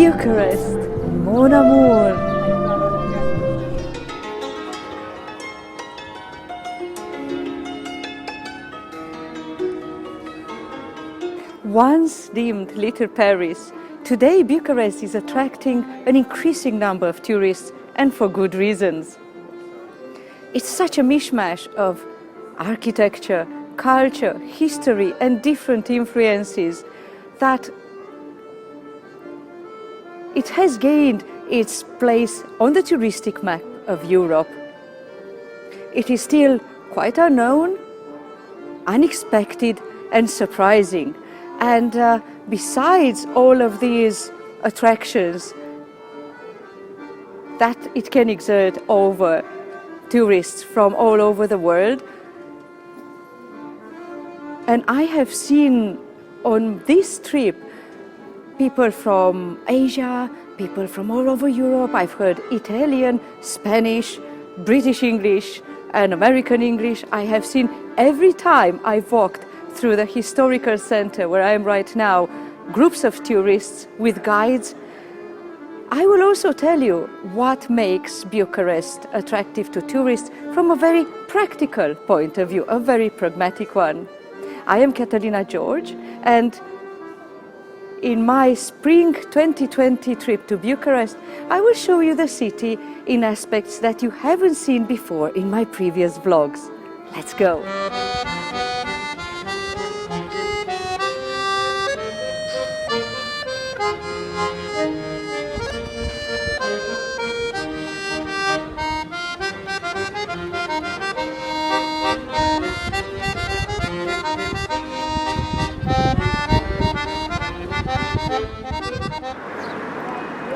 Bucharest, mon amour. Once deemed Little Paris, today Bucharest is attracting an increasing number of tourists, and for good reasons. It's such a mishmash of architecture, culture, history and different influences that it has gained its place on the touristic map of Europe. It is still quite unknown, unexpected and surprising. And besides all of these attractions that it can exert over tourists from all over the world, and I have seen on this trip people from Asia, people from all over Europe. I've heard Italian, Spanish, British English and American English. I have seen every time I've walked through the historical center where I am right now, groups of tourists with guides. I will also tell you what makes Bucharest attractive to tourists from a very practical point of view, a very pragmatic one. I am Catalina George, and in my spring 2020 trip to Bucharest, I will show you the city in aspects that you haven't seen before in my previous vlogs. Let's go!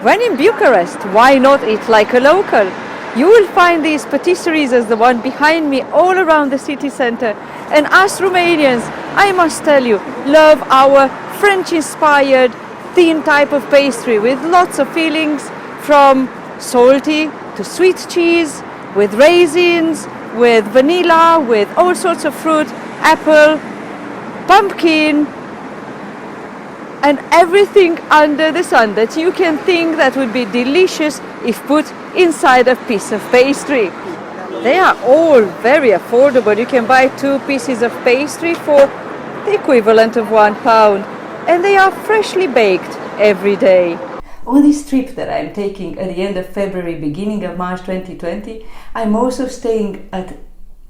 When in Bucharest, why not eat like a local? You will find these patisseries as the one behind me all around the city center. And us Romanians, I must tell you, love our French-inspired thin type of pastry with lots of fillings, from salty to sweet cheese, with raisins, with vanilla, with all sorts of fruit, apple, pumpkin, and everything under the sun that you can think that would be delicious if put inside a piece of pastry. They are all very affordable. You can buy 2 pieces of pastry for the equivalent of £1, and they are freshly baked every day. On this trip that I'm taking at the end of February, beginning of March 2020, I'm also staying at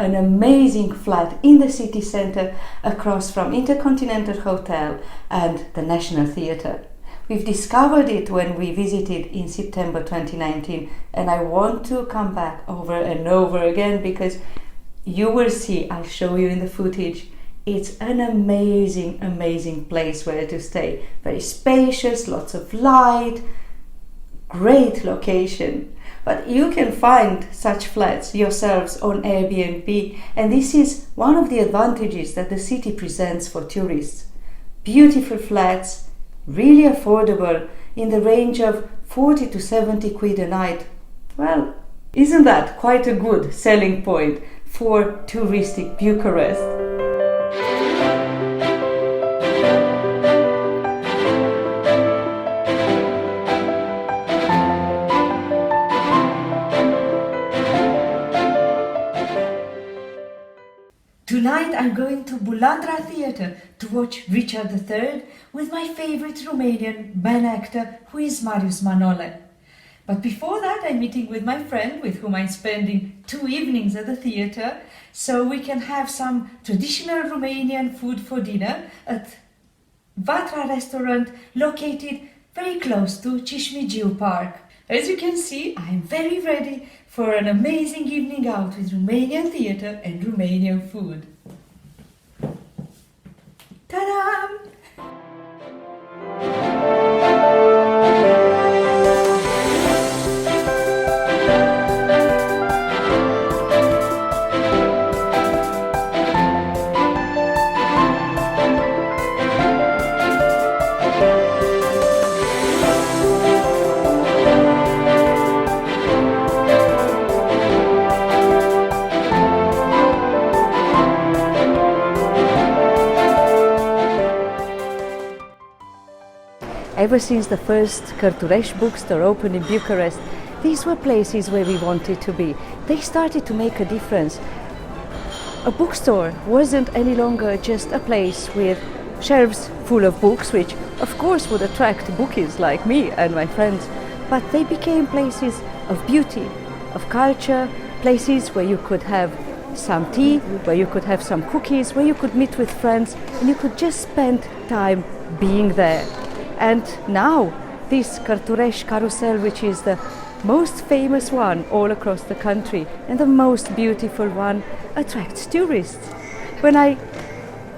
an amazing flat in the city center across from Intercontinental Hotel and the National Theatre. We've discovered it when we visited in September 2019, and I want to come back over and over again because you will see, I'll show you in the footage, it's an amazing, amazing place where to stay. Very spacious, lots of light, great location. But you can find such flats yourselves on AirBnb, and this is one of the advantages that the city presents for tourists. Beautiful flats, really affordable, in the range of 40 to 70 quid a night. Well, isn't that quite a good selling point for touristic Bucharest? Tonight I'm going to Bulandra Theatre to watch Richard III with my favorite Romanian man actor, who is Marius Manole. But before that I'm meeting with my friend with whom I'm spending 2 evenings at the theatre, so we can have some traditional Romanian food for dinner at Vatra restaurant located very close to Cismigiu Park. As you can see, I am very ready for an amazing evening out with Romanian theatre and Romanian food. Ta-da! Ever since the first Cărturești bookstore opened in Bucharest, these were places where we wanted to be. They started to make a difference. A bookstore wasn't any longer just a place with shelves full of books, which of course would attract bookies like me and my friends, but they became places of beauty, of culture, places where you could have some tea, where you could have some cookies, where you could meet with friends, and you could just spend time being there. And now this Cărturești carousel, which is the most famous one all across the country and the most beautiful one, attracts tourists. When I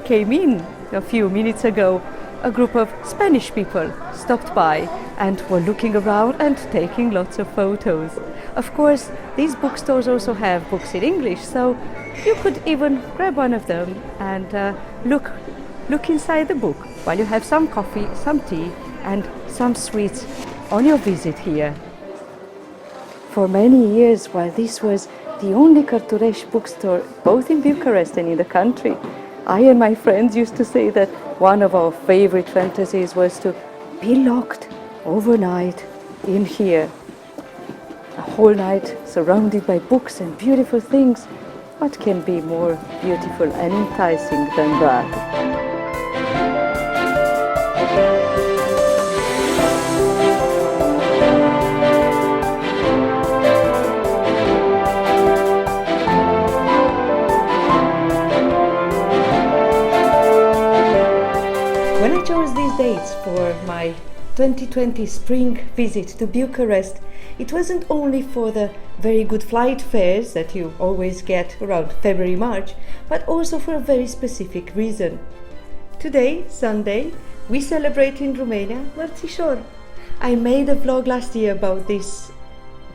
came in a few minutes ago, a group of Spanish people stopped by and were looking around and taking lots of photos. Of course, these bookstores also have books in English, so you could even grab one of them and look inside the book while you have some coffee, some tea and some sweets on your visit here. For many years, while this was the only Cărturești bookstore both in Bucharest and in the country, I and my friends used to say that one of our favorite fantasies was to be locked overnight in here. A whole night surrounded by books and beautiful things. What can be more beautiful and enticing than that? When I chose these dates for my 2020 spring visit to Bucharest, it wasn't only for the very good flight fares that you always get around February-March, but also for a very specific reason. Today, Sunday, we celebrate in Romania Mărțișor. I made a vlog last year about this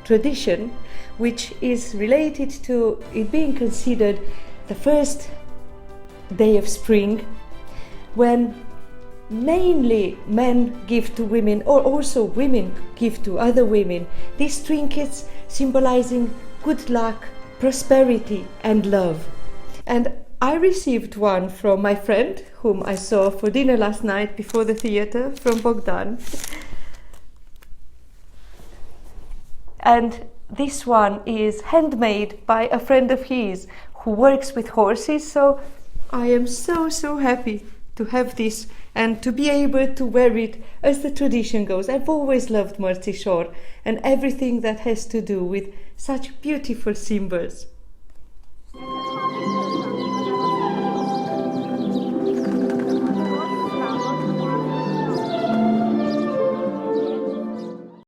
tradition, which is related to it being considered the first day of spring, when mainly men give to women, or also women give to other women, these trinkets symbolizing good luck, prosperity and love. And I received one from my friend whom I saw for dinner last night before the theatre, from Bogdan. And this one is handmade by a friend of his who works with horses, so I am so happy to have this and to be able to wear it as the tradition goes. I've always loved Mărțișor and everything that has to do with such beautiful symbols.